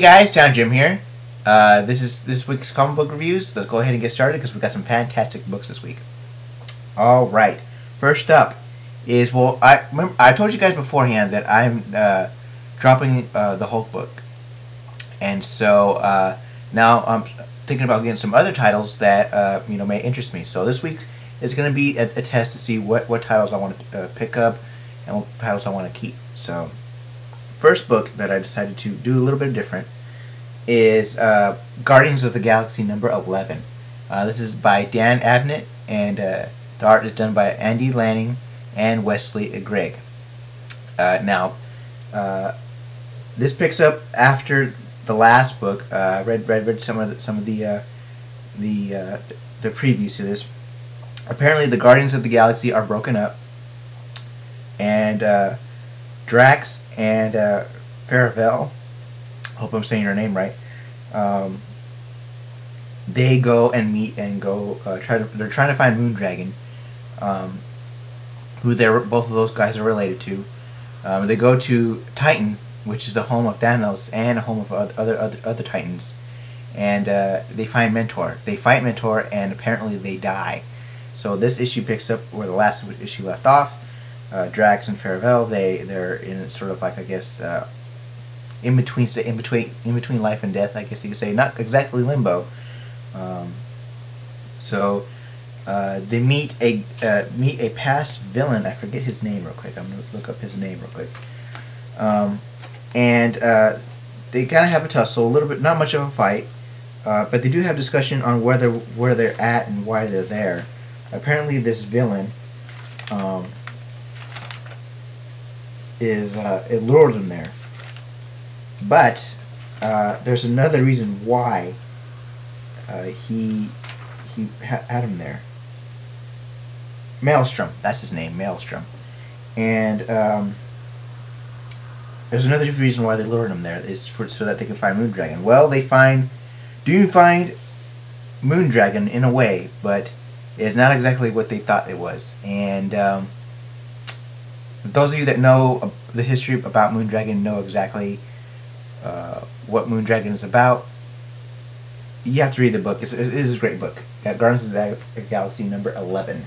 Hey guys, Town Jim here. This is this week's comic book reviews. Let's go ahead and get started because we've got some fantastic books this week. All right, first up is I told you guys beforehand that I'm dropping the Hulk book, and so now I'm thinking about getting some other titles that may interest me. So this week is going to be a test to see what titles I want to pick up and what titles I want to keep. So first book that I decided to do a little bit different is Guardians of the Galaxy number 11. This is by Dan Abnett, and the art is done by Andy Lanning and Wesley Gregg. Now, this picks up after the last book. I read some of the previews to this. Apparently, the Guardians of the Galaxy are broken up, and Drax and Faravel, hope I'm saying her name right, they go and meet and they're trying to find Moondragon, who both of those guys are related to. They go to Titan, which is the home of Thanos and a home of other Titans, and they find Mentor. They fight Mentor, and apparently they die. So this issue picks up where the last issue left off. Drax and Faravel, they're in sort of like, I guess, in between life and death, I guess you could say. Not exactly limbo. So they meet a past villain. I forget his name real quick. I'm gonna look up his name real quick. And they kind of have a tussle, a little bit, not much of a fight, but they do have discussion on where they're at and why they're there. Apparently, this villain it lured them there, but there's another reason why he had him there. Maelstrom, that's his name, Maelstrom, and there's another reason why they lured him there is so that they can find Moondragon. Well, they do find Moondragon in a way, but it's not exactly what they thought it was. And those of you that know the history about Moondragon know exactly what Moondragon is about. You have to read the book. It is a great book. Got Guardians of the Galaxy number 11.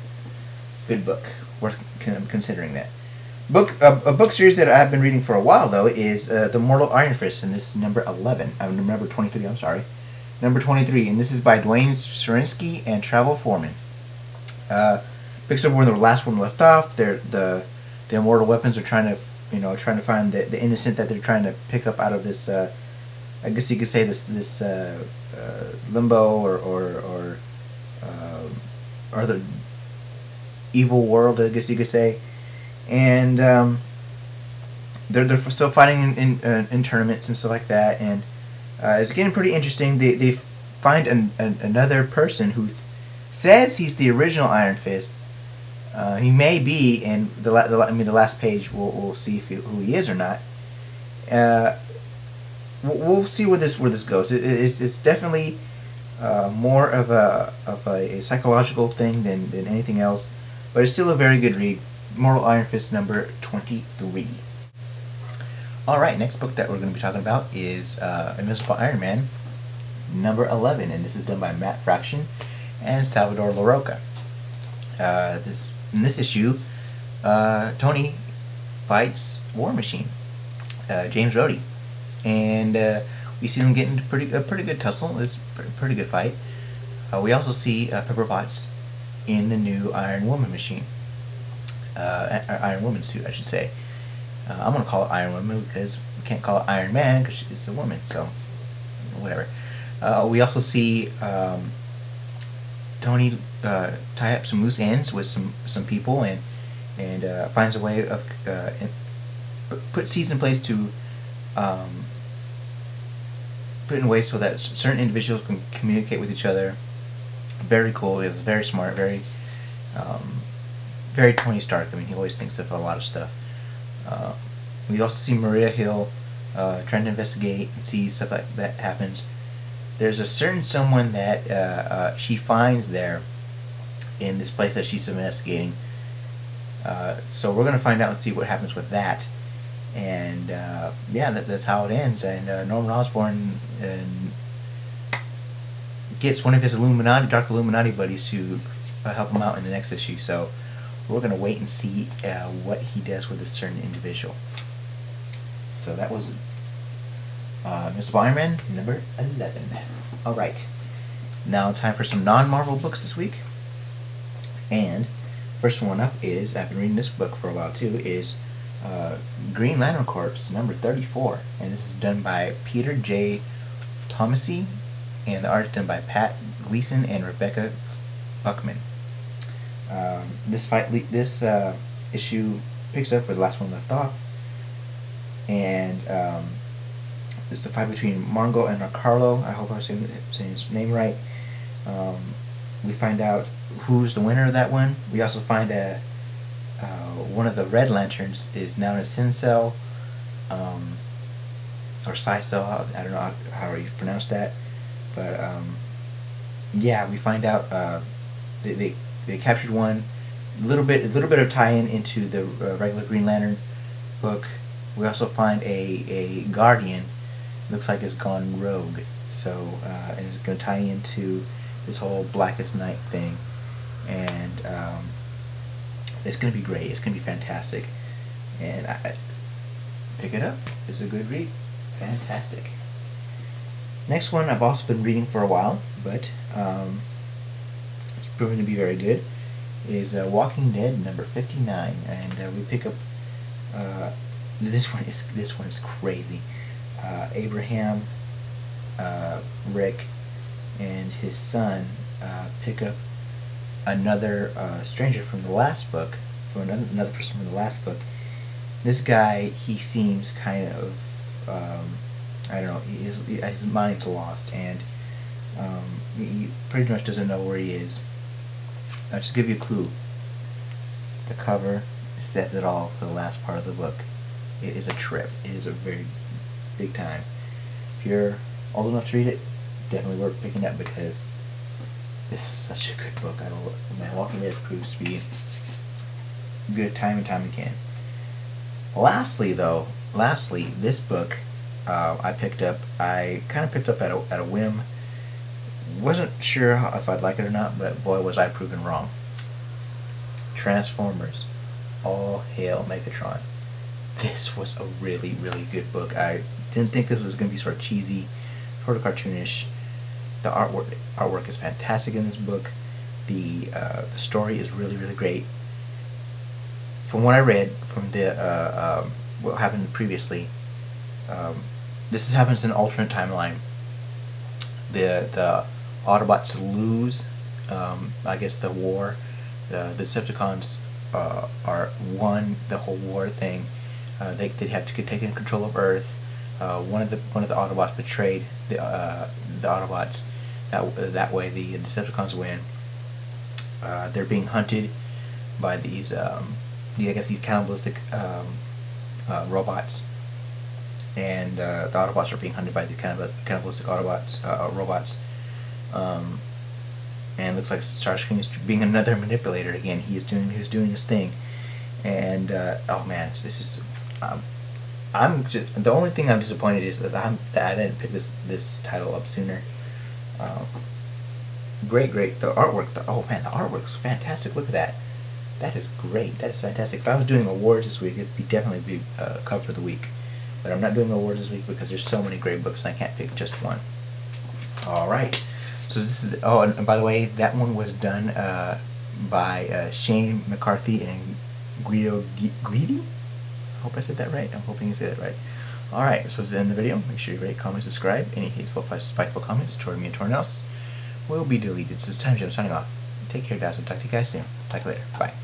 Good book. Worth considering that. A book series that I've been reading for a while, though, is The Mortal Iron Fist, and this is number 11. Number 23, I'm sorry. Number 23, and this is by Dwayne Surinsky and Travel Foreman. Picks up where the last one left off. The immortal weapons are trying to find the innocent that they're trying to pick up out of this. I guess you could say this limbo or the evil world, I guess you could say, and they're still fighting in tournaments and stuff like that, and it's getting pretty interesting. They find another person who says he's the original Iron Fist. He may be, and the last page we'll see who he is or not. We'll see where this goes. It's definitely more of a psychological thing than anything else, but it's still a very good read. Mortal Iron Fist number 23. All right, next book that we're going to be talking about is Invincible Iron Man number 11, and this is done by Matt Fraction and Salvador Larroca. In this issue, Tony fights War Machine, James Rhodey, and we see them getting a pretty good tussle. It's a pretty good fight. We also see Pepper Potts in the new Iron Woman machine, Iron Woman suit, I should say. I'm gonna call it Iron Woman because we can't call it Iron Man because it's a woman. So whatever. We also see Tony tie up some loose ends with some people and finds a way of put seeds in place to put in ways so that certain individuals can communicate with each other. Very cool. It was very smart. Very Tony Stark. I mean, he always thinks of a lot of stuff. We also see Maria Hill trying to investigate and see stuff like that happens. There's a certain someone that she finds there in this place that she's investigating. So we're going to find out and see what happens with that. And yeah, that's how it ends. And Norman Osborn gets one of his Dark Illuminati buddies to help him out in the next issue. So we're going to wait and see what he does with a certain individual. So that was Mr. Iron-Man number 11. Alright, now time for some non-Marvel books this week. And first one up is, I've been reading this book for a while too, is Green Lantern Corps number 34. And this is done by Peter J. Tomasi, and the art is done by Pat Gleason and Rebecca Buckman. This issue picks up where the last one left off, and it's the fight between Mongo and Ricardo. I hope I'm saying his name right. We find out who's the winner of that one. We also find one of the Red Lanterns is now in a Sin Cell, or Psi Cell. I don't know how you pronounce that, but yeah, we find out they captured one. A little bit of tie-in into the regular Green Lantern book. We also find a Guardian. Looks like it's gone rogue. So and it's going to tie into this whole Blackest Night thing, and it's going to be great. It's going to be fantastic, and I pick it up. It's a good read. Fantastic. Next one I've also been reading for a while, but it's proven to be very good, is Walking Dead number 59, and we pick up this one is crazy. Abraham, Rick, and his son pick up another stranger from the last book, from another person from the last book. This guy, he seems kind of I don't know, his mind's lost, and he pretty much doesn't know where he is. I'll just give you a clue. The cover says it all for the last part of the book. It is a trip. It is a very big time. If you're old enough to read it, definitely worth picking up, because this is such a good book. Walking Dead proves to be good time and time again. Lastly, this book I kind of picked up at a whim. Wasn't sure if I'd like it or not, but boy was I proven wrong. Transformers, All Hail Megatron. This was a really, really good book. I didn't think this was going to be sort of cheesy, sort of cartoonish. The artwork is fantastic in this book. The story is really, really great. From what I read, from what happened previously, this happens in an alternate timeline. The Autobots lose, I guess, the war. The Decepticons are won the whole war thing. They have to get taken control of Earth. One of the Autobots betrayed the Autobots. That way, the Decepticons win. They're being hunted by these, these cannibalistic robots, and the Autobots are being hunted by the cannibalistic robots. And it looks like Starscream is being another manipulator again. He's doing his thing, and oh man, this is. The only thing I'm disappointed is that I didn't pick this title up sooner. Great. The artwork. The artwork's fantastic. Look at that. That is great. That is fantastic. If I was doing awards this week, it'd definitely be cover of the week. But I'm not doing awards this week because there's so many great books and I can't pick just one. All right. So this is. Oh, and by the way, that one was done by Shane McCarthy and Guido Greedy. I hope I said that right. I'm hoping you said that right. Alright, so this is the end of the video. Make sure you rate, comment, subscribe. Any hateful, spiteful comments toward me and toward anyone else will be deleted. So it's time, Jim, signing off. Take care, guys. I'll talk to you guys soon. Talk to you later. Bye.